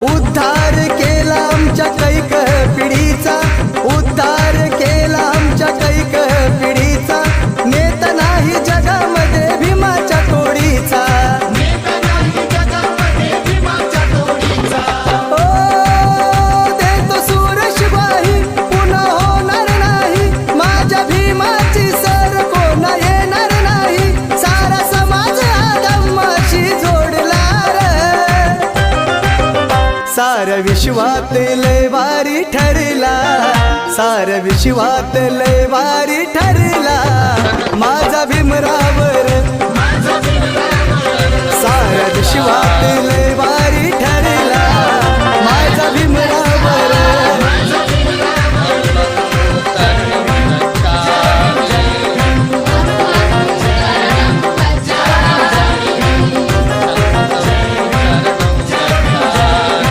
उद्धार केला आमच्या कैक पिढीचा, उद्धार केला आमच्या कैक पिढीचा, नेत नाही जगामध्ये भीमाच्या तोडीचा, ओ देतो सूरश ग्वाही पुन्हा होणार नाही, माझ्या भीमाची सर कोण येणार नाही, सारा समाज आदमाशी जोडला रे, साऱ्या विश्वात लय भारी ठरला, साऱ्या विश्वात लय भारी ठरला, माझा भीमराव रे, साऱ्या विश्वात लय भारी ठरला.